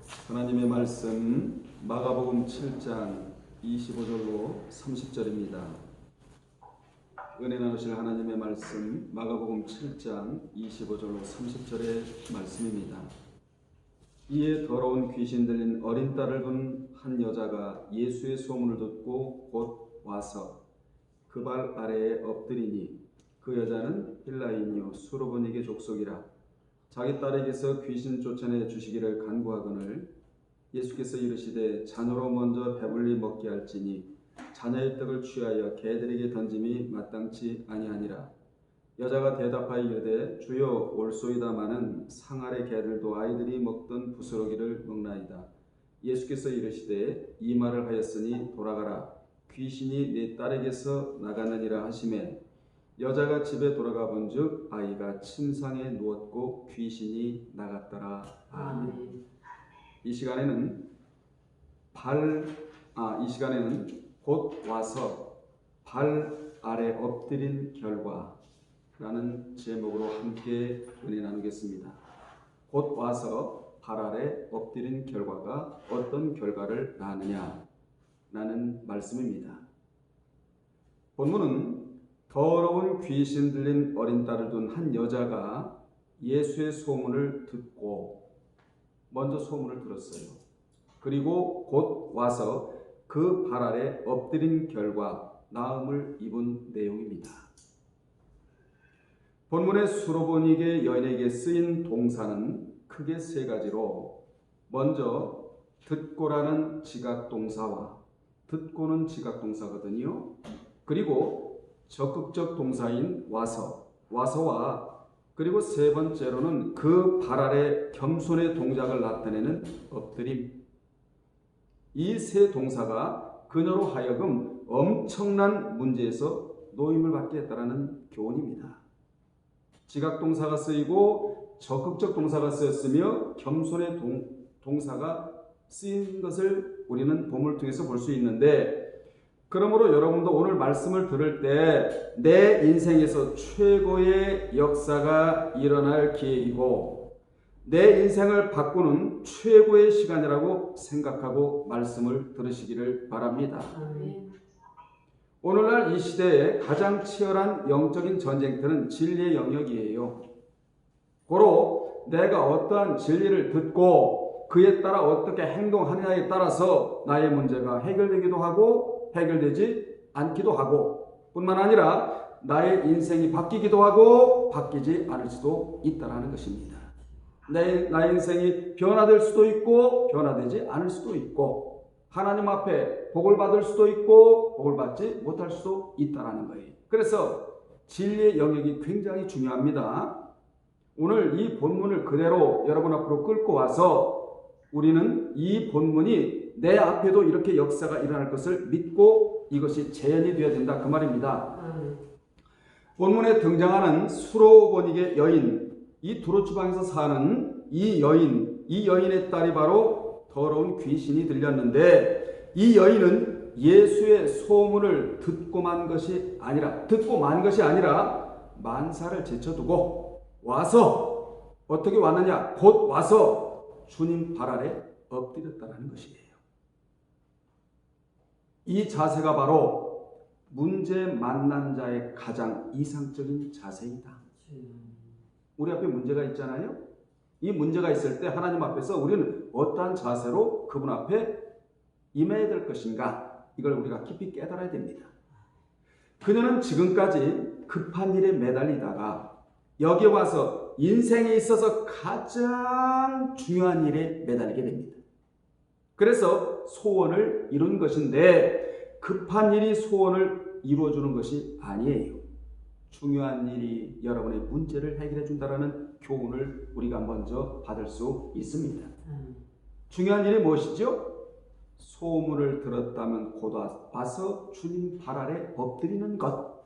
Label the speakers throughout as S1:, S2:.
S1: 하나님의 말씀 마가복음 7장 25절로 30절입니다. 은혜 나누실 하나님의 말씀 마가복음 7장 25절로 30절의 말씀입니다. 이에 더러운 귀신 들린 어린 딸을 둔 한 여자가 예수의 소문을 듣고 곧 와서 그 발 아래에 엎드리니 그 여자는 헬라인이요 수로보니게 족속이라. 자기 딸에게서 귀신 쫓아내 주시기를 간구하거늘 예수께서 이르시되 자녀로 먼저 배불리 먹게 할지니 자녀의 떡을 취하여 개들에게 던짐이 마땅치 아니하니라. 여자가 대답하여 이르되 주여 올소이다마는 상 아래 개들도 아이들이 먹던 부스러기를 먹나이다. 예수께서 이르시되 이 말을 하였으니 돌아가라 귀신이 네 딸에게서 나가느니라 하시매 여자가 집에 돌아가 본즉 아이가 침상에 누웠고 귀신이 나갔더라. 아멘. 이 시간에는 곧 와서 발 아래 엎드린 결과라는 제목으로 함께 은혜 나누겠습니다. 곧 와서 발 아래 엎드린 결과가 어떤 결과를 낳느냐라는 말씀입니다. 본문은 더러운 귀신 들린 어린 딸을 둔 한 여자가 예수의 소문을 듣고 먼저 소문을 들었어요. 그리고 곧 와서 그 발 아래 엎드린 결과 나음을 입은 내용입니다. 본문의 수로보니게 여인에게 쓰인 동사는 크게 세 가지로 먼저 듣고라는 지각동사와 듣고는 지각동사거든요. 그리고 적극적 동사인 와서와 그리고 세 번째로는 그 발 아래 겸손의 동작을 나타내는 엎드림. 이 세 동사가 그녀로 하여금 엄청난 문제에서 노임을 받게 했다는 교훈입니다. 지각동사가 쓰이고 적극적 동사가 쓰였으며 겸손의 동사가 쓰인 것을 우리는 본문을 통해서 볼 수 있는데, 그러므로 여러분도 오늘 말씀을 들을 때 내 인생에서 최고의 역사가 일어날 기회이고 내 인생을 바꾸는 최고의 시간이라고 생각하고 말씀을 들으시기를 바랍니다. 오늘날 이 시대에 가장 치열한 영적인 전쟁터는 진리의 영역이에요. 고로 내가 어떠한 진리를 듣고 그에 따라 어떻게 행동하느냐에 따라서 나의 문제가 해결되기도 하고 해결되지 않기도 하고 뿐만 아니라 나의 인생이 바뀌기도 하고 바뀌지 않을 수도 있다는 것입니다. 나의 인생이 변화될 수도 있고 변화되지 않을 수도 있고 하나님 앞에 복을 받을 수도 있고 복을 받지 못할 수도 있다는 거예요. 그래서 진리의 영역이 굉장히 중요합니다. 오늘 이 본문을 그대로 여러분 앞으로 끌고 와서 우리는 이 본문이 내 앞에도 이렇게 역사가 일어날 것을 믿고 이것이 재현이 되어야 된다 그 말입니다. 본문에 등장하는 수로보니게 여인, 이 두로지방에서 사는 이 여인의 딸이 바로 더러운 귀신이 들렸는데 이 여인은 예수의 소문을 듣고 만 것이 아니라 만사를 제쳐두고 와서 어떻게 왔느냐? 곧 와서 주님 발 아래 엎드렸다는 것이에요. 이 자세가 바로 문제 만난 자의 가장 이상적인 자세이다. 우리 앞에 문제가 있잖아요. 이 문제가 있을 때 하나님 앞에서 우리는 어떠한 자세로 그분 앞에 임해야 될 것인가? 이걸 우리가 깊이 깨달아야 됩니다. 그녀는 지금까지 급한 일에 매달리다가 여기 와서 인생에 있어서 가장 중요한 일에 매달리게 됩니다. 그래서 소원을 이룬 것인데 급한 일이 소원을 이루어주는 것이 아니에요. 중요한 일이 여러분의 문제를 해결해 준다는 교훈을 우리가 먼저 받을 수 있습니다. 중요한 일이 무엇이죠? 소문을 들었다면 곧 와서 주님 발 아래 엎드리는 것.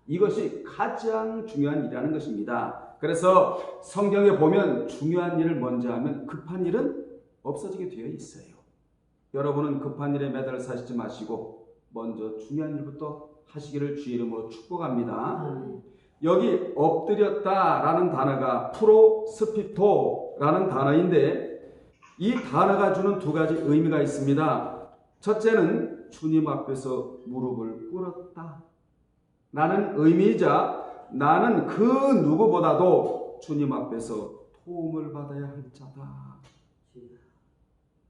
S1: 이것이 가장 중요한 일이라는 것입니다. 그래서 성경에 보면 중요한 일을 먼저 하면 급한 일은 없어지게 되어 있어요. 여러분은 급한 일에 매달 사시지 마시고 먼저 중요한 일부터 하시기를 주의 이름으로 축복합니다. 여기 엎드렸다라는 단어가 프로스피토라는 단어인데 이 단어가 주는 두 가지 의미가 있습니다. 첫째는 주님 앞에서 무릎을 꿇었다 라는 의미이자 나는 그 누구보다도 주님 앞에서 도움을 받아야 할 자다.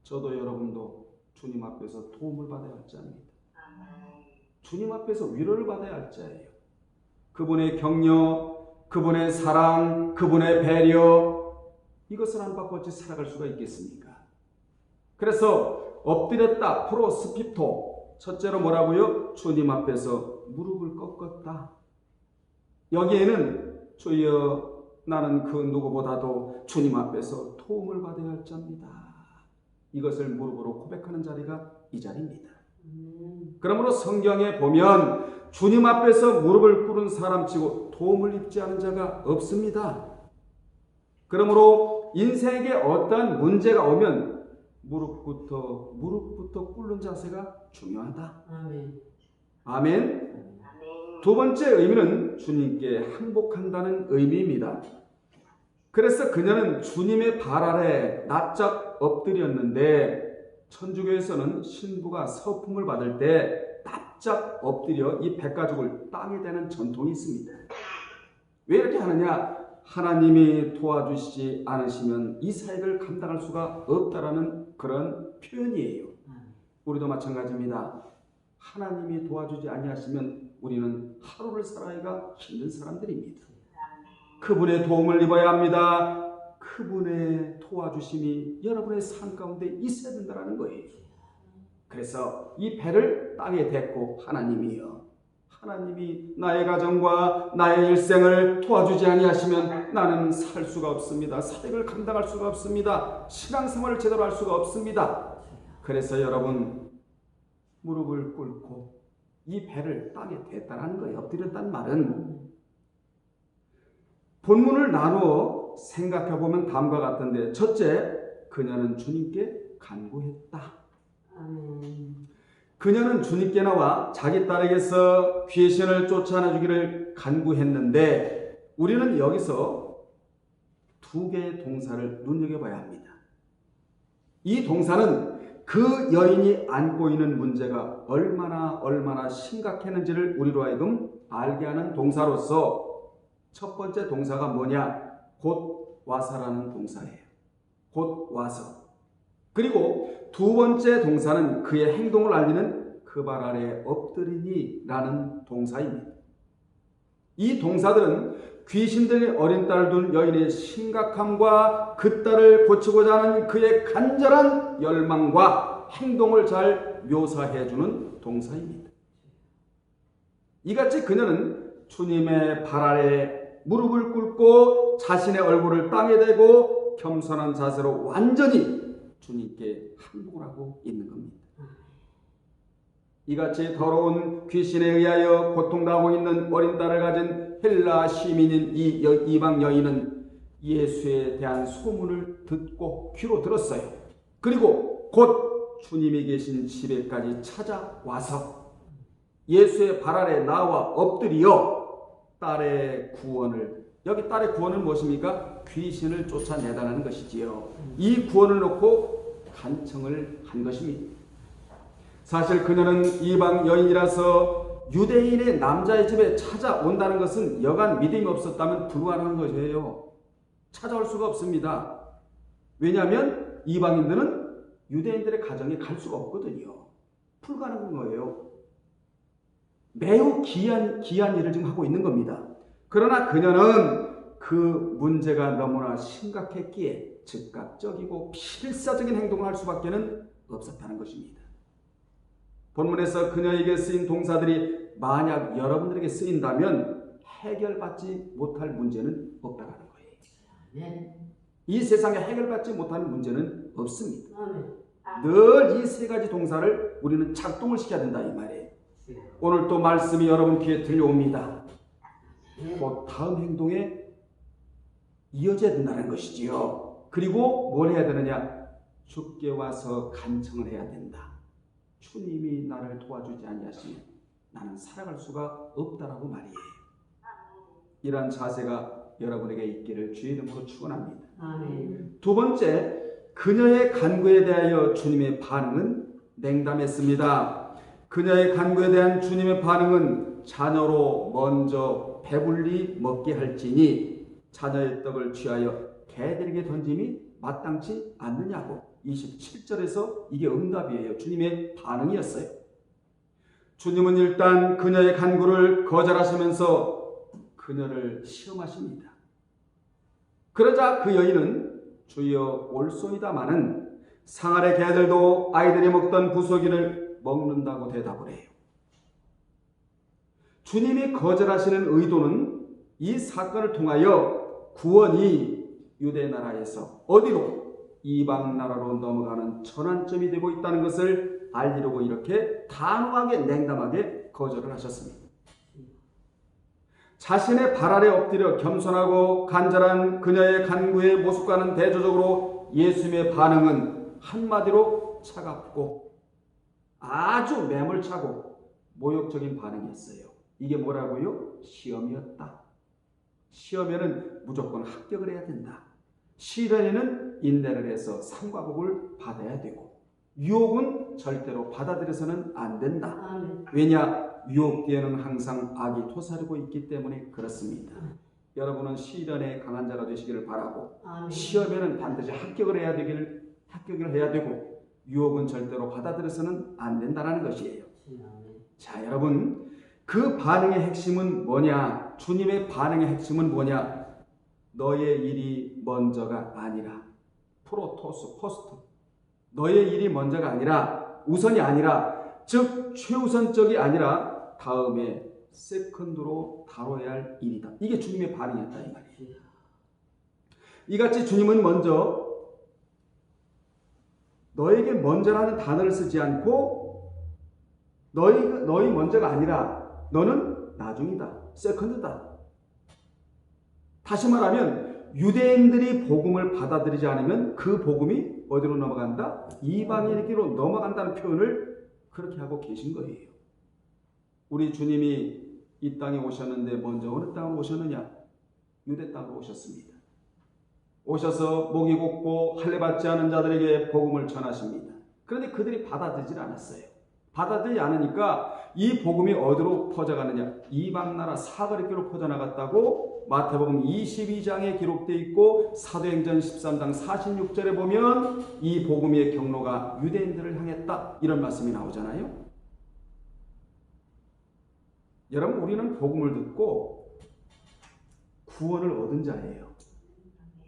S1: 저도 여러분도 주님 앞에서 도움을 받아야 할 자입니다. 주님 앞에서 위로를 받아야 할 자예요. 그분의 격려, 그분의 사랑, 그분의 배려, 이것을 안 받고 어찌 살아갈 수가 있겠습니까? 그래서 엎드렸다 프로스피토, 첫째로 뭐라고요? 주님 앞에서 무릎을 꺾었다. 여기에는 주여 나는 그 누구보다도 주님 앞에서 도움을 받아야 할 자입니다. 이것을 무릎으로 고백하는 자리가 이 자리입니다. 그러므로 성경에 보면 주님 앞에서 무릎을 꿇은 사람치고 도움을 입지 않은 자가 없습니다. 그러므로 인생에 어떠한 문제가 오면 무릎부터 꿇는 자세가 중요하다. 아멘. 두 번째 의미는 주님께 항복한다는 의미입니다. 그래서 그녀는 주님의 발 아래 납작 엎드렸는데 천주교에서는 신부가 서품을 받을 때 납작 엎드려 이 백가죽을 땅에 대는 전통이 있습니다. 왜 이렇게 하느냐? 하나님이 도와주시지 않으시면 이 사역을 감당할 수가 없다라는 그런 표현이에요. 우리도 마찬가지입니다. 하나님이 도와주지 아니하시면 우리는 하루를 살아가기가 힘든 사람들입니다. 그분의 도움을 입어야 합니다. 그분의 도와주심이 여러분의 삶 가운데 있어야 된다는 거예요. 그래서 이 배를 땅에 댔고 하나님이 나의 가정과 나의 일생을 도와주지 아니하시면 나는 살 수가 없습니다. 사역을 감당할 수가 없습니다. 신앙생활을 제대로 할 수가 없습니다. 그래서 여러분 무릎을 꿇고 이 배를 땅에 댔다는 거예요. 엎드렸다는 말은 본문을 나누어 생각해 보면 다음과 같던데, 첫째, 그녀는 주님께 간구했다. 그녀는 주님께 나와 자기 딸에게서 귀신을 쫓아내주기를 간구했는데 우리는 여기서 두 개의 동사를 눈여겨봐야 합니다. 이 동사는 그 여인이 안고 있는 문제가 얼마나 심각했는지를 우리로 하여금 알게 하는 동사로서 첫 번째 동사가 뭐냐? 곧 와서라는 동사예요. 곧 와서. 그리고 두 번째 동사는 그의 행동을 알리는 그 발 아래 엎드리니 라는 동사입니다. 이 동사들은 귀신 들린 어린 딸을 둔 여인의 심각함과 그 딸을 고치고자 하는 그의 간절한 열망과 행동을 잘 묘사해주는 동사입니다. 이같이 그녀는 주님의 발 아래 무릎을 꿇고 자신의 얼굴을 땅에 대고 겸손한 자세로 완전히 주님께 항복을 하고 있는 겁니다. 이같이 더러운 귀신에 의하여 고통당하고 있는 어린 딸을 가진 헬라 시민인 이 이방 여인은 예수에 대한 소문을 듣고 귀로 들었어요. 그리고 곧 주님이 계신 집에까지 찾아와서 예수의 발 아래 나와 엎드려 딸의 구원을, 여기 딸의 구원은 무엇입니까? 귀신을 쫓아내다라는 것이지요. 이 구원을 놓고 간청을 한 것입니다. 사실 그녀는 이방 여인이라서 유대인의 남자의 집에 찾아온다는 것은 여간 믿음이 없었다면 불가능한 것이에요. 찾아올 수가 없습니다. 왜냐하면 이방인들은 유대인들의 가정에 갈 수가 없거든요. 불가능한 거예요. 매우 귀한 일을 지금 하고 있는 겁니다. 그러나 그녀는 그 문제가 너무나 심각했기에 즉각적이고 필사적인 행동을 할 수밖에 없었다는 것입니다. 본문에서 그녀에게 쓰인 동사들이 만약 여러분들에게 쓰인다면 해결받지 못할 문제는 없다는 거예요. 이 세상에 해결받지 못하는 문제는 없습니다. 늘 이 세 가지 동사를 우리는 작동을 시켜야 된다 이 말이에요. 오늘 또 말씀이 여러분 귀에 들려옵니다. 곧 다음 행동에 이어져야 된다는 것이지요. 그리고 뭘 해야 되느냐? 주께 와서 간청을 해야 된다. 주님이 나를 도와주지 아니하시면 나는 살아갈 수가 없다라고 말이에요. 이러한 자세가 여러분에게 있기를 주의 이름으로 축원합니다. 두 번째, 그녀의 간구에 대하여 주님의 반응은 냉담했습니다. 그녀의 간구에 대한 주님의 반응은 자녀로 먼저 배불리 먹게 할지니 자녀의 떡을 취하여 개들에게 던짐이 마땅치 않느냐고. 27절에서 이게 응답이에요. 주님의 반응이었어요. 주님은 일단 그녀의 간구를 거절하시면서 그녀를 시험하십니다. 그러자 그 여인은 주여 올소이다마는 상아래 개들도 아이들이 먹던 부소기를 먹는다고 대답을 해요. 주님이 거절하시는 의도는 이 사건을 통하여 구원이 유대 나라에서 어디로? 이방 나라로 넘어가는 전환점이 되고 있다는 것을 알리려고 이렇게 단호하게 냉담하게 거절을 하셨습니다. 자신의 발 아래 엎드려 겸손하고 간절한 그녀의 간구의 모습과는 대조적으로 예수님의 반응은 한마디로 차갑고 아주 매몰차고 모욕적인 반응이었어요. 이게 뭐라고요? 시험이었다. 시험에는 무조건 합격을 해야 된다. 시련에는 인내를 해서 상과 복을 받아야 되고 유혹은 절대로 받아들여서는 안 된다. 왜냐? 유혹 뒤에는 항상 악이 토사르고 있기 때문에 그렇습니다. 여러분은 시련에 강한 자가 되시기를 바라고 시험에는 반드시 합격을 해야 되고 유혹은 절대로 받아들여서는 안 된다는 것이에요. 자, 여러분, 그 반응의 핵심은 뭐냐? 주님의 반응의 핵심은 뭐냐? 너의 일이 먼저가 아니라 프로토스 포스트, 너의 일이 먼저가 아니라 우선이 아니라 즉 최우선적이 아니라 다음에 세컨드로 다뤄야 할 일이다. 이게 주님의 반응이었다 이 말이에요. 이같이 주님은 먼저 너에게 먼저라는 단어를 쓰지 않고 너희 먼저가 아니라 너는 나중이다. 세컨드다. 다시 말하면 유대인들이 복음을 받아들이지 않으면 그 복음이 어디로 넘어간다? 이방인에게로 넘어간다는 표현을 그렇게 하고 계신 거예요. 우리 주님이 이 땅에 오셨는데 먼저 어느 땅으로 오셨느냐? 유대 땅으로 오셨습니다. 오셔서 목이 곧고 할례 받지 않은 자들에게 복음을 전하십니다. 그런데 그들이 받아들이지 않았어요. 받아들이지 않으니까 이 복음이 어디로 퍼져가느냐? 이방 나라 사거리교로 퍼져나갔다고 마태복음 22장에 기록되어 있고 사도행전 13장 46절에 보면 이 복음의 경로가 유대인들을 향했다 이런 말씀이 나오잖아요. 여러분, 우리는 복음을 듣고 구원을 얻은 자예요.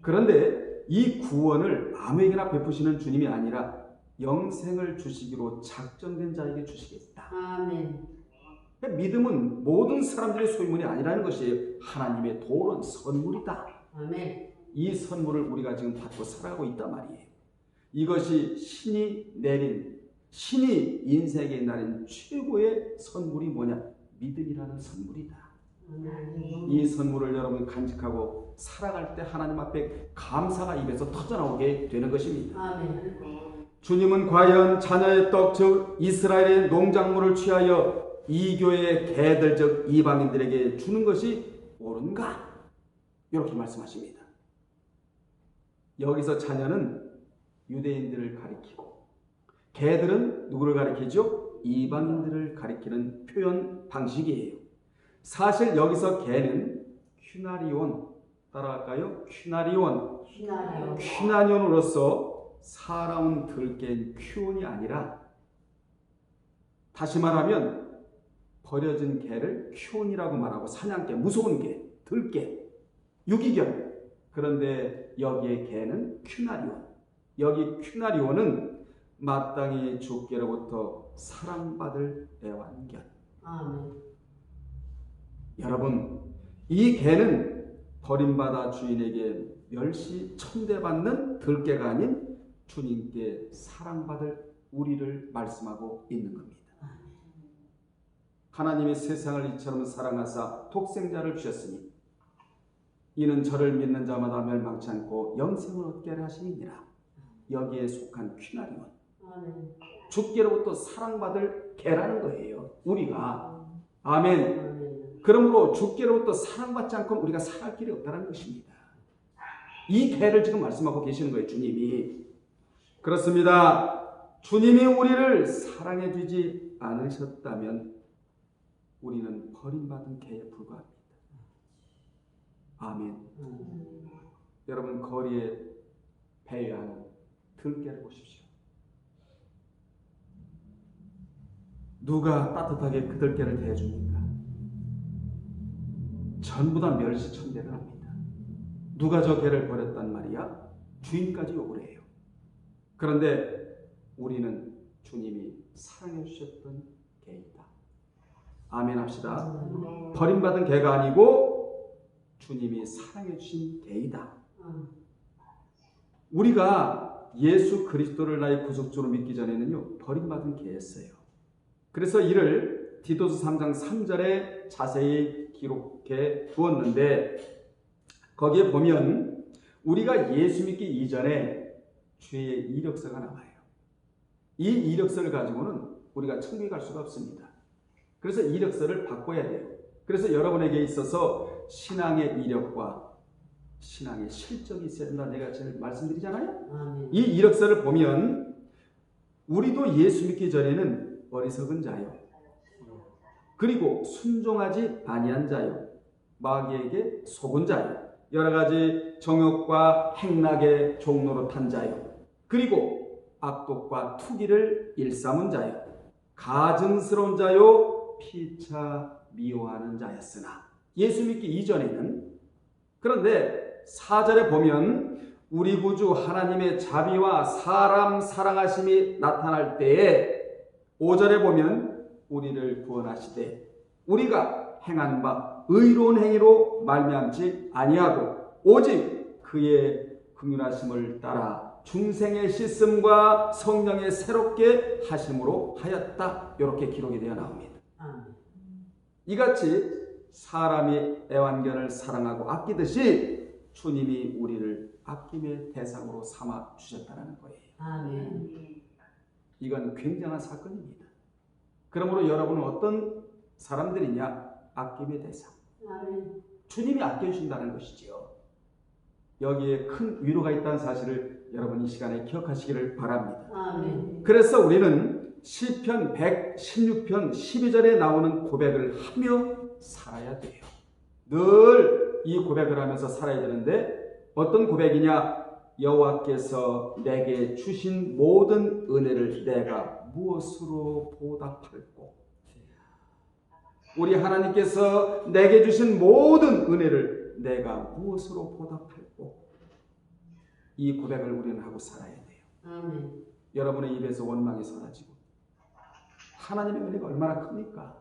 S1: 그런데 이 구원을 아무에게나 베푸시는 주님이 아니라 영생을 주시기로 작정된 자에게 주시겠다.
S2: 아멘.
S1: 믿음은 모든 사람들의 소유물이 아니라는 것이에요. 하나님의 도는 선물이다.
S2: 아멘.
S1: 이 선물을 우리가 지금 받고 살아가고 있단 말이에요. 이것이 신이 인생에 내린 최고의 선물이 뭐냐? 믿음이라는 선물이다. 이 선물을 여러분 간직하고 살아갈 때 하나님 앞에 감사가 입에서 터져나오게 되는 것입니다.
S2: 아멘.
S1: 주님은 과연 자녀의 떡, 즉 이스라엘의 농작물을 취하여 이 교회의 개들, 즉 이방인들에게 주는 것이 옳은가? 이렇게 말씀하십니다. 여기서 자녀는 유대인들을 가리키고 개들은 누구를 가리키죠? 이방인들을 가리키는 표현 방식이에요. 사실 여기서 개는 퀴나리온, 따라갈까요? 퀴나리온으로서 살아온 들개인 퀴온이 아니라, 다시 말하면 버려진 개를 퀴온이라고 말하고 사냥개, 무서운 개, 들개, 유기견. 그런데 여기에 개는 퀴나리온. 여기 퀴나리온은 마땅히 주께로부터 사랑받을 애완견.
S2: 아멘.
S1: 여러분, 이 개는 버림받아 주인에게 멸시 천대받는 들개가 아닌 주님께 사랑받을 우리를 말씀하고 있는 겁니다. 하나님이 세상을 이처럼 사랑하사 독생자를 주셨으니 이는 저를 믿는 자마다 멸망치 않고 영생을 얻게 하려 하심이니라. 여기에 속한 퀴나리온, 주께로부터 사랑받을 개라는 거예요. 우리가. 아멘. 그러므로 주께로부터 사랑받지 않고는 우리가 살아갈 길이 없다는 것입니다. 이 개를 지금 말씀하고 계시는 거예요, 주님이. 그렇습니다. 주님이 우리를 사랑해 주지 않으셨다면 우리는 버림받은 개에 불과합니다. 아멘. 여러분 거리에 배회하는 들개를 보십시오. 누가 따뜻하게 그 들개를 대해줍니까? 전부 다 멸시천대를 합니다. 누가 저 개를 버렸단 말이야? 주인까지 욕을 해요. 그런데 우리는 주님이 사랑해 주셨던 개이다. 아멘 합시다. 버림받은 개가 아니고 주님이 사랑해 주신 개이다. 우리가 예수 그리스도를 나의 구속주로 믿기 전에는요, 버림받은 개였어요. 그래서 이를 디도서 3장 3절에 자세히 기록해 두었는데, 거기에 보면 우리가 예수 믿기 이전에 죄의 이력서가 나와요. 이 이력서를 가지고는 우리가 천국에 갈 수가 없습니다. 그래서 이력서를 바꿔야 돼요. 그래서 여러분에게 있어서 신앙의 이력과 신앙의 실적이 있어야 된다. 내가 제일 말씀드리잖아요. 이 이력서를 보면 우리도 예수 믿기 전에는 어리석은 자요, 그리고 순종하지 아니한 자요, 마귀에게 속은 자요, 여러 가지 정욕과 행락의 종로로 탄 자요, 그리고 악독과 투기를 일삼은 자요, 가증스러운 자요, 피차 미워하는 자였으나, 예수 믿기 이전에는. 그런데 4절에 보면 우리 구주 하나님의 자비와 사람 사랑하심이 나타날 때에 5절에 보면 우리를 구원하시되 우리가 행한 바 의로운 행위로 말미암지 아니하고 오직 그의 긍휼하심을 따라 중생의 씻음과 성령의 새롭게 하심으로 하였다. 이렇게 기록이 되어 나옵니다. 이같이 사람이 애완견을 사랑하고 아끼듯이 주님이 우리를 아낌의 대상으로 삼아 주셨다는 거예요.
S2: 아멘.
S1: 이건 굉장한 사건입니다. 그러므로 여러분은 어떤 사람들이냐? 아낌의 대상.
S2: 아멘.
S1: 주님이 아껴주신다는 것이지요. 여기에 큰 위로가 있다는 사실을 여러분 이 시간에 기억하시기를 바랍니다.
S2: 아멘.
S1: 그래서 우리는 시편 116편 12절에 나오는 고백을 하며 살아야 돼요. 늘 이 고백을 하면서 살아야 되는데, 어떤 고백이냐? 여호와께서 내게 주신 모든 은혜를 내가 무엇으로 보답할꼬? 우리 하나님께서 내게 주신 모든 은혜를 내가 무엇으로 보답할꼬? 이 고백을 우리는 하고 살아야 돼요.
S2: 아멘.
S1: 여러분의 입에서 원망이 사라지고, 하나님의 은혜가 얼마나 큽니까?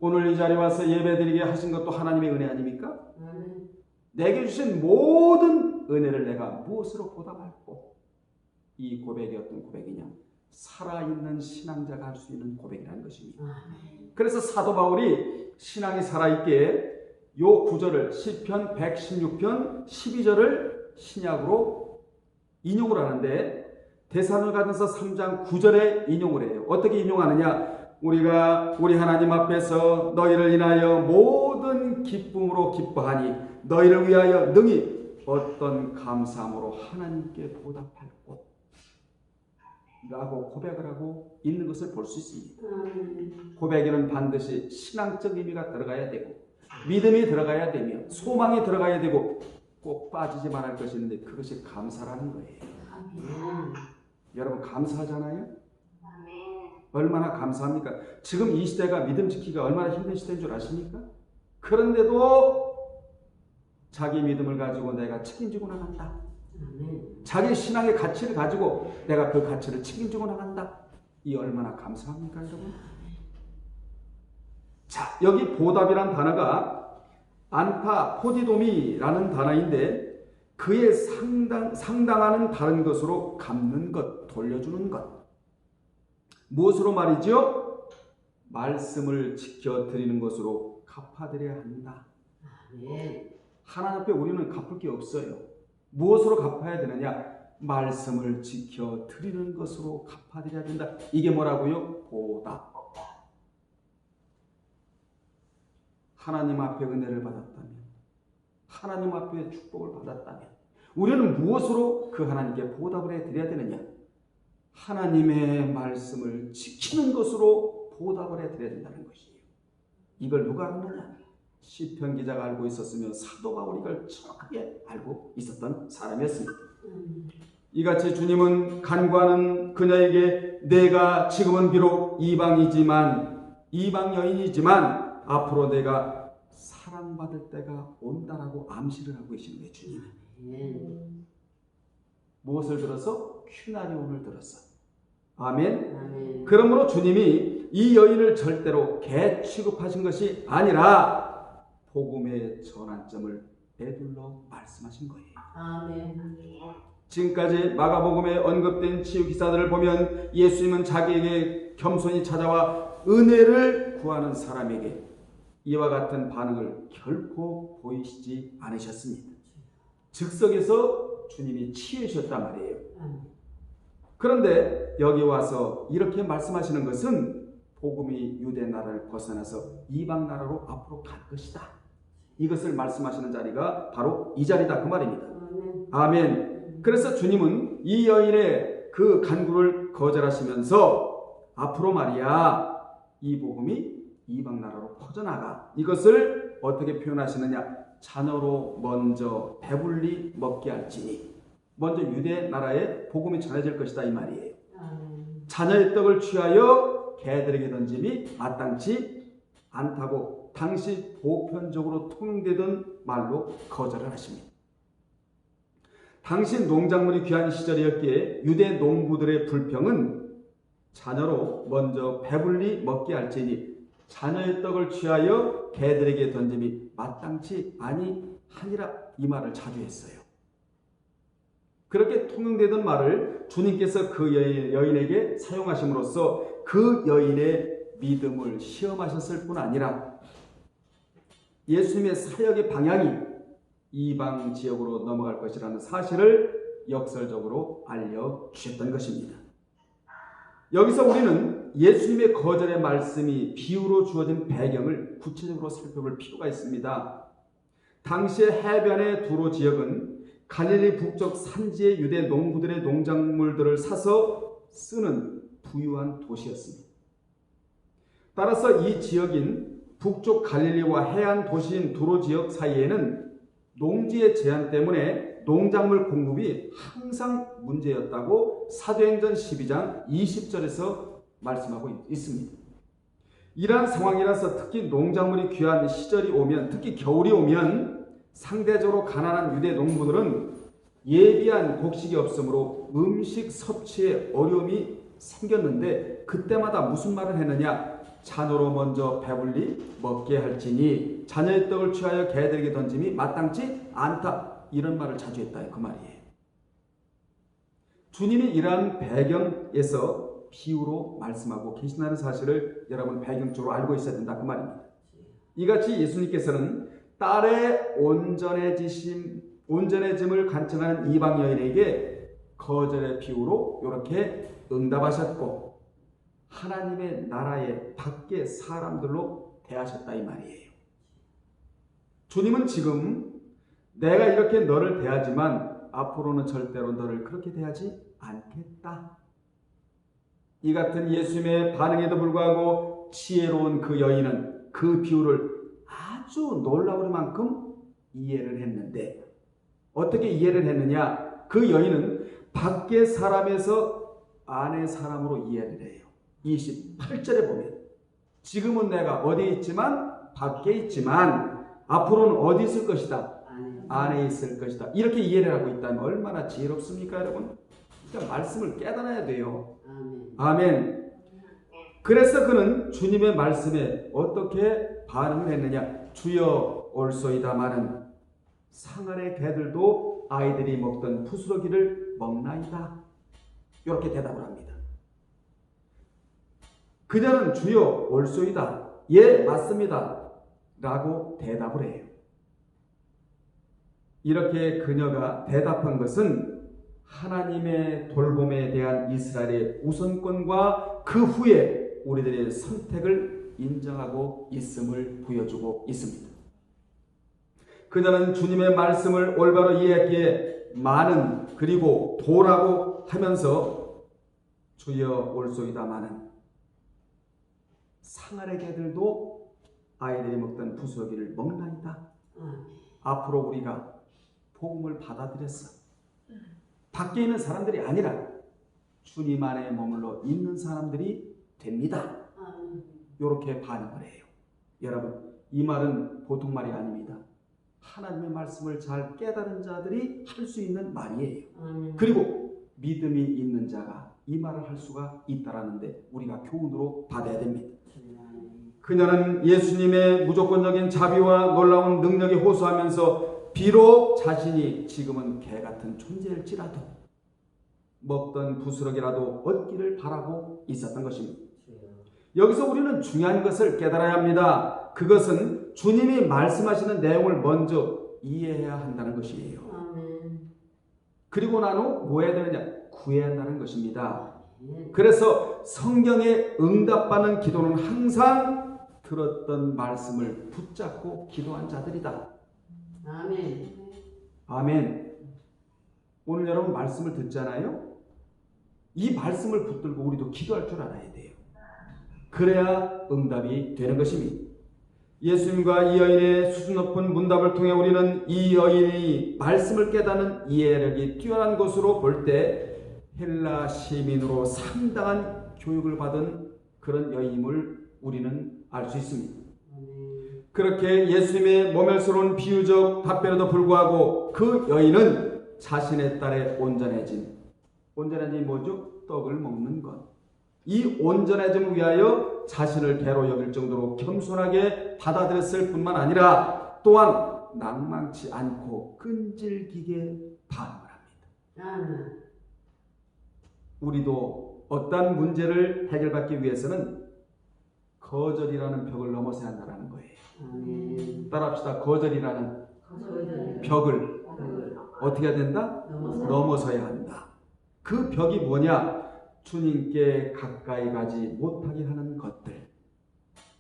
S1: 오늘 이 자리에 와서 예배드리게 하신 것도 하나님의 은혜 아닙니까?
S2: 아멘.
S1: 내게 주신 모든 은혜를 내가 무엇으로 보답할꼬? 이 고백이 어떤 고백이냐? 살아있는 신앙자가 할 수 있는 고백이라는 것입니다.
S2: 아멘.
S1: 그래서 사도 바울이 신앙이 살아있게 요 구절을 시편 116편 12절을 신약으로 인용을 하는데, 데살로니가전서 3장 9절에 인용을 해요. 어떻게 인용하느냐? 우리가 우리 하나님 앞에서 너희를 인하여 모든 기쁨으로 기뻐하니 너희를 위하여 능히 어떤 감사함으로 하나님께 보답할 것 라고 고백을 하고 있는 것을 볼 수 있습니다. 고백에는 반드시 신앙적 의미가 들어가야 되고, 믿음이 들어가야 되며, 소망이 들어가야 되고, 꼭 빠지지 말할 것이 있는데 그것이 감사라는 거예요. 여러분 감사하잖아요? 얼마나 감사합니까? 지금 이 시대가 믿음 지키기가 얼마나 힘든 시대인 줄 아십니까? 그런데도 자기 믿음을 가지고 내가 책임지고 나간다. 자기 신앙의 가치를 가지고 내가 그 가치를 책임지고 나간다. 이 얼마나 감사합니까, 여러분? 자, 여기 보답이란 단어가 안타 포디도미라는 단어인데, 그에 상당하는 다른 것으로 갚는 것, 돌려주는 것. 무엇으로 말이죠? 말씀을 지켜드리는 것으로 갚아드려야 한다. 하나님 앞에 우리는 갚을 게 없어요. 무엇으로 갚아야 되느냐? 말씀을 지켜드리는 것으로 갚아드려야 된다. 이게 뭐라고요? 보답. 하나님 앞에 은혜를 받았다면, 하나님 앞에 축복을 받았다면 우리는 무엇으로 그 하나님께 보답을 해드려야 되느냐? 하나님의 말씀을 지키는 것으로 보답을 해드려야 된다는 것이에요. 이걸 누가 알느냐? 시편 기자가 알고 있었으며 사도 바울이 이걸 정확하게 알고 있었던 사람이었습니다. 이같이 주님은 간구하는 그녀에게 내가 지금은 비록 이방 여인이지만 앞으로 내가 사랑받을 때가 온다라고 암시를 하고 계시는 거예요. 주님은. 무엇을 들어서? 큐나리온을 들었어. 아멘. 그러므로 주님이 이 여인을 절대로 개 취급하신 것이 아니라 복음의 전환점을 내둘러 말씀하신 거예요.
S2: 아멘.
S1: 지금까지 마가복음에 언급된 치유 기사들을 보면 예수님은 자기에게 겸손히 찾아와 은혜를 구하는 사람에게 이와 같은 반응을 결코 보이시지 않으셨습니다. 즉석에서 주님이 치유하셨단 말이에요. 그런데 여기 와서 이렇게 말씀하시는 것은 복음이 유대 나라를 벗어나서 이방 나라로 앞으로 갈 것이다. 이것을 말씀하시는 자리가 바로 이 자리다 그 말입니다. 아멘. 그래서 주님은 이 여인의 그 간구를 거절하시면서 앞으로 말이야 이 복음이 이방 나라로 퍼져나가. 이것을 어떻게 표현하시느냐? 자녀로 먼저 배불리 먹게 할지니. 먼저 유대 나라에 복음이 전해질 것이다 이 말이에요. 자녀의 떡을 취하여 개들에게 던짐이 마땅치 않다고 당시 보편적으로 통용되던 말로 거절을 하십니다. 당시 농작물이 귀한 시절이었기에 유대 농부들의 불평은 자녀로 먼저 배불리 먹게 할지니 자녀의 떡을 취하여 개들에게 던짐이 마땅치 아니하니라 이 말을 자주 했어요. 그렇게 통용되던 말을 주님께서 그 여인에게 사용하심으로써 그 여인의 믿음을 시험하셨을 뿐 아니라 예수님의 사역의 방향이 이방 지역으로 넘어갈 것이라는 사실을 역설적으로 알려주셨던 것입니다. 여기서 우리는 예수님의 거절의 말씀이 비유로 주어진 배경을 구체적으로 살펴볼 필요가 있습니다. 당시의 해변의 두로 지역은 갈릴리 북쪽 산지의 유대 농부들의 농작물들을 사서 쓰는 부유한 도시였습니다. 따라서 이 지역인 북쪽 갈릴리와 해안 도시인 두로 지역 사이에는 농지의 제한 때문에 농작물 공급이 항상 문제였다고 사도행전 12장 20절에서 말씀하고 있습니다. 이러한 상황이라서 특히 농작물이 귀한 시절이 오면, 특히 겨울이 오면 상대적으로 가난한 유대 농부들은 예비한 곡식이 없으므로 음식 섭취에 어려움이 생겼는데 그때마다 무슨 말을 했느냐? 자녀로 먼저 배불리 먹게 할지니 자녀의 떡을 취하여 개들에게 던짐이 마땅치 않다. 이런 말을 자주 했다. 그 말이에요. 주님이 이러한 배경에서 비유로 말씀하고 계신다는 사실을 여러분 배경적으로 알고 있어야 된다. 그 말입니다. 이같이 예수님께서는 딸의 온전해짐을 간청하는 이방 여인에게 거절의 비유로 이렇게 응답하셨고 하나님의 나라의 밖의 사람들로 대하셨다 이 말이에요. 주님은 지금 내가 이렇게 너를 대하지만 앞으로는 절대로 너를 그렇게 대하지 않겠다. 이 같은 예수님의 반응에도 불구하고 지혜로운 그 여인은 그 비유를 아주 놀라울 만큼 이해를 했는데 어떻게 이해를 했느냐? 그 여인은 밖의 사람에서 안의 사람으로 이해를 해요. 28절에 보면 지금은 내가 어디에 있지만 밖에 있지만 앞으로는 어디 있을 것이다? 안에 있을 것이다. 이렇게 이해를 하고 있다면 얼마나 지혜롭습니까 여러분? 그러니까 말씀을 깨달아야 돼요. 아멘. 그래서 그는 주님의 말씀에 어떻게 반응을 했느냐? 주여 올소이다마는 상안의 개들도 아이들이 먹던 부스러기를 먹나이다. 이렇게 대답을 합니다. 그녀는 주여 올소이다. 예, 맞습니다. 라고 대답을 해요. 이렇게 그녀가 대답한 것은 하나님의 돌봄에 대한 이스라엘의 우선권과 그 후에 우리들의 선택을 인정하고 있음을 보여주고 있습니다. 그녀는 주님의 말씀을 올바로 이해했기에 많은 그리고 도라고 하면서 주여 올소이다마는 상아래 개들도 아이들이 먹던 부스러기를 먹나이다. 앞으로 우리가 복음을 받아들였어. 밖에 있는 사람들이 아니라 주님 안에 머물러 있는 사람들이 됩니다. 이렇게 반응을 해요. 여러분, 이 말은 보통 말이 아닙니다. 하나님의 말씀을 잘 깨달은 자들이 할 수 있는 말이에요. 그리고 믿음이 있는 자가 이 말을 할 수가 있다라는데 우리가 교훈으로 받아야 됩니다. 그녀는 예수님의 무조건적인 자비와 놀라운 능력에 호소하면서 비록 자신이 지금은 개 같은 존재일지라도 먹던 부스러기라도 얻기를 바라고 있었던 것입니다. 여기서 우리는 중요한 것을 깨달아야 합니다. 그것은 주님이 말씀하시는 내용을 먼저 이해해야 한다는 것이에요. 그리고 난 후 뭐 해야 되느냐? 구해야 한다는 것입니다. 그래서 성경에 응답받는 기도는 항상 들었던 말씀을 붙잡고 기도한 자들이다. 아멘. 오늘 여러분 말씀을 듣잖아요. 이 말씀을 붙들고 우리도 기도할 줄 알아야 돼요. 그래야 응답이 되는 것입니다. 예수님과 이 여인의 수준 높은 문답을 통해 우리는 이 여인이 말씀을 깨닫는 이해력이 뛰어난 것으로 볼 때 헬라 시민으로 상당한 교육을 받은 그런 여인임을 우리는 알 수 있습니다. 그렇게 예수님의 모멸스러운 비유적 답변에도 불구하고 그 여인은 자신의 딸의 온전해짐이 뭐죠? 떡을 먹는 것. 이 온전해짐을 위하여 자신을 개로 여길 정도로 겸손하게 받아들였을 뿐만 아니라 또한 낭망치 않고 끈질기게 반응을 합니다. 우리도 어떤 문제를 해결받기 위해서는 거절이라는 벽을 넘어서야 한다는 거예요. 따라합시다. 거절이라는 벽을 어떻게 해야 된다? 넘어서야 한다. 그 벽이 뭐냐? 주님께 가까이 가지 못하게 하는 것들.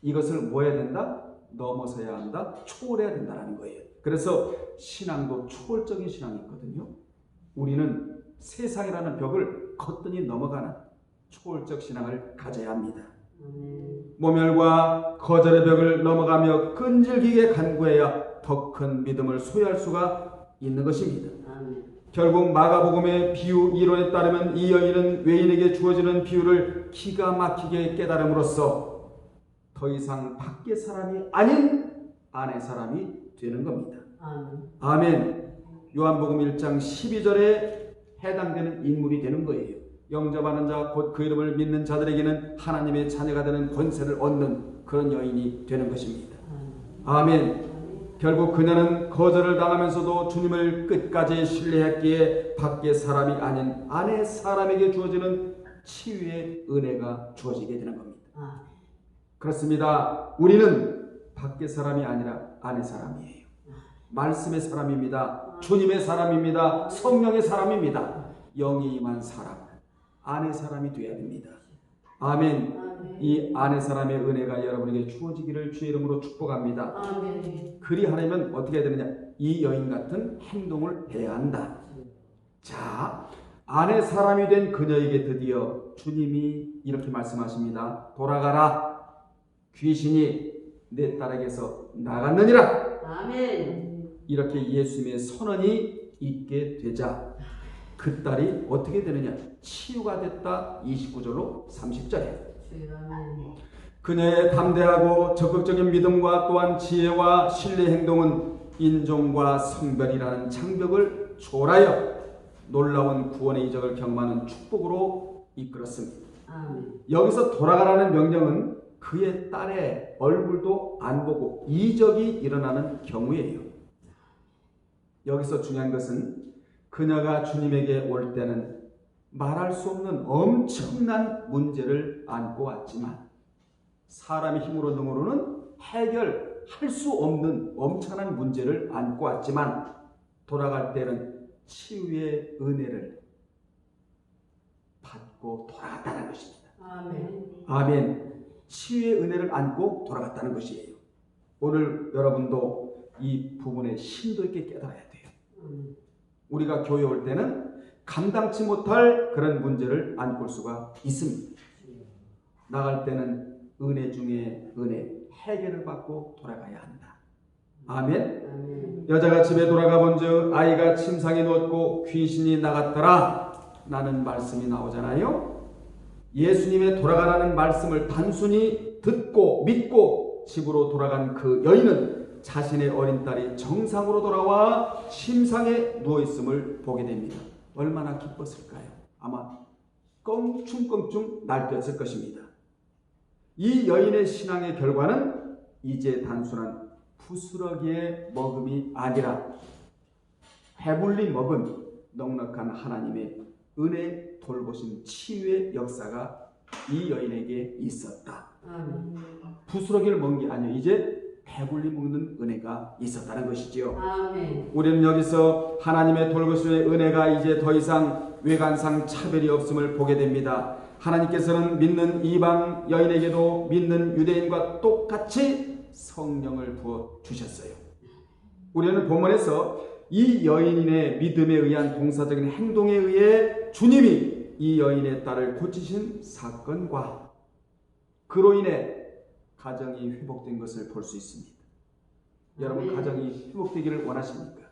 S1: 이것을 뭐 해야 된다? 넘어서야 한다. 초월해야 된다는 거예요. 그래서 신앙도 초월적인 신앙이 있거든요. 우리는 세상이라는 벽을 거뜬히 넘어가는 초월적 신앙을 가져야 합니다. 모멸과 거절의 벽을 넘어가며 끈질기게 간구해야 더 큰 믿음을 소유할 수가 있는 것입니다. 결국 마가복음의 비유 이론에 따르면 이 여인은 외인에게 주어지는 비유를 기가 막히게 깨달음으로써 더 이상 밖의 사람이 아닌 안의 사람이 되는 겁니다. 아멘. 요한복음 1장 12절에 해당되는 인물이 되는 거예요. 영접하는 자 곧 그 이름을 믿는 자들에게는 하나님의 자녀가 되는 권세를 얻는 그런 여인이 되는 것입니다. 아멘. 결국 그녀는 거절을 당하면서도 주님을 끝까지 신뢰했기에 밖의 사람이 아닌 안의 사람에게 주어지는 치유의 은혜가 주어지게 되는 겁니다. 그렇습니다. 우리는 밖의 사람이 아니라 안의 사람이에요. 말씀의 사람입니다. 주님의 사람입니다. 성령의 사람입니다. 영이 임한 사람, 안의 사람이 되어야 됩니다. 아멘. 이 안의 사람의 은혜가 여러분에게 주어지기를 주의 이름으로 축복합니다. 그리하려면 어떻게 해야 되느냐? 이 여인 같은 행동을 해야 한다. 자, 안의 사람이 된 그녀에게 드디어 주님이 이렇게 말씀하십니다. 돌아가라. 귀신이 내 딸에게서 나갔느니라.
S2: 아멘.
S1: 이렇게 예수님의 선언이 있게 되자 그 딸이 어떻게 되느냐? 치유가 됐다. 29절로 30절에 그녀의 담대하고 적극적인 믿음과 또한 지혜와 신뢰 행동은 인종과 성별이라는 장벽을 초월하여 놀라운 구원의 이적을 경험하는 축복으로 이끌었습니다. 여기서 돌아가라는 명령은 그의 딸의 얼굴도 안 보고 이적이 일어나는 경우예요. 여기서 중요한 것은 그녀가 주님에게 올 때는 말할 수 없는 엄청난 문제를 안고 왔지만 사람의 힘으로 능으로는 해결할 수 없는 엄청난 문제를 안고 왔지만 돌아갈 때는 치유의 은혜를 받고 돌아갔다는 것입니다. 아멘. 치유의 은혜를 안고 돌아갔다는 것이에요. 오늘 여러분도 이 부분에 심도 있게 깨달아야 돼요. 우리가 교회 올 때는 감당치 못할 그런 문제를 안고 올 수가 있습니다. 나갈 때는 은혜 중에 은혜, 해결을 받고 돌아가야 한다. 아멘.
S2: 아멘.
S1: 여자가 집에 돌아가 본즉 아이가 침상에 누웠고 귀신이 나갔더라 라는 말씀이 나오잖아요. 예수님의 돌아가라는 말씀을 단순히 듣고 믿고 집으로 돌아간 그 여인은 자신의 어린 딸이 정상으로 돌아와 침상에 누워있음을 보게 됩니다. 얼마나 기뻤을까요? 아마 껑충껑충 날뛰었을 것입니다. 이 여인의 신앙의 결과는 이제 단순한 부스러기의 먹음이 아니라 배불리 먹은 넉넉한 하나님의 은혜 돌보신 치유의 역사가 이 여인에게 있었다.
S2: 아멘.
S1: 부스러기를 먹은 게 아니에요. 이제 배불리 먹는 은혜가 있었다는 것이지요.
S2: 아멘.
S1: 우리는 여기서 하나님의 돌보심의 은혜가 이제 더 이상 외관상 차별이 없음을 보게 됩니다. 하나님께서는 믿는 이방 여인에게도 믿는 유대인과 똑같이 성령을 부어 주셨어요. 우리는 본문에서 이 여인의 믿음에 의한 동사적인 행동에 의해 주님이 이 여인의 딸을 고치신 사건과 그로 인해 가정이 회복된 것을 볼 수 있습니다. 여러분 가정이 회복되기를 원하십니까?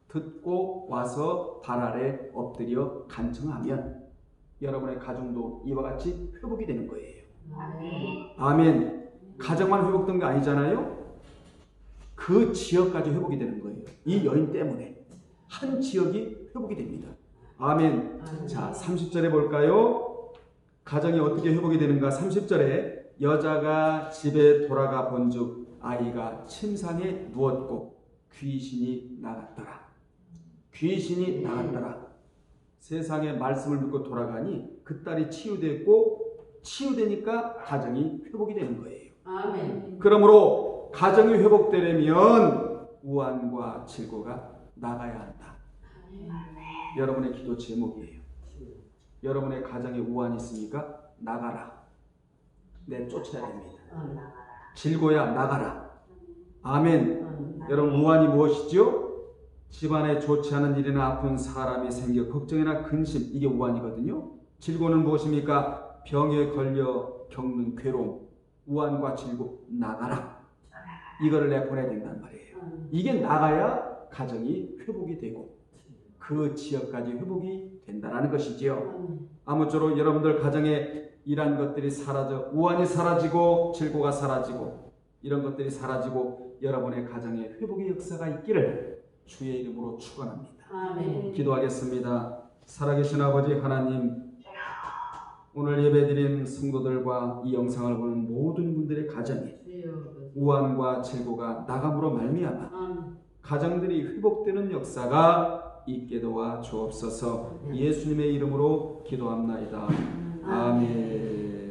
S1: 듣고 와서 발 아래 엎드려 간청하면 여러분의 가정도 이와 같이 회복이 되는 거예요. 아멘. 가정만 회복된 거 아니잖아요. 그 지역까지 회복이 되는 거예요. 이 여인 때문에 한 지역이 회복이 됩니다. 아멘. 자, 30절에 볼까요? 가정이 어떻게 회복이 되는가? 30절에 여자가 집에 돌아가 본즉 아이가 침상에 누웠고 귀신이 나갔더라. 귀신이 나갔더라. 세상의 말씀을 믿고 돌아가니 그 딸이 치유됐고 치유되니까 가정이 회복이 되는 거예요.
S2: 아멘.
S1: 그러므로 가정이 회복되려면 우환과 질고가 나가야 한다. 여러분의 기도 제목이에요. 여러분의 가정에 우환이 있으니까 나가라. 내쫓아야 됩니다. 질고야 나가라. 아멘. 여러분 우환이 무엇이죠? 집안에 좋지 않은 일이나 아픈 사람이 생겨 걱정이나 근심, 이게 우환이거든요. 질고는 무엇입니까? 병에 걸려 겪는 괴로움. 우환과 질고 나가라. 이거를 내보내야 된단 말이에요. 이게 나가야 가정이 회복이 되고 그 지역까지 회복이 된다는 것이지요. 아무쪼록 여러분들 가정에 이러한 것들이 사라져 우환이 사라지고 질고가 사라지고 이런 것들이 사라지고 여러분의 가정에 회복의 역사가 있기를 주의 이름으로 축원합니다.
S2: 아멘.
S1: 기도하겠습니다. 살아계신 아버지 하나님, 오늘 예배드린 성도들과 이 영상을 보는 모든 분들의 가정에 우환과 질고가 나감으로 말미암아 가정들이 회복되는 역사가 있게 도와 주옵소서. 예수님의 이름으로 기도합나이다. 아멘.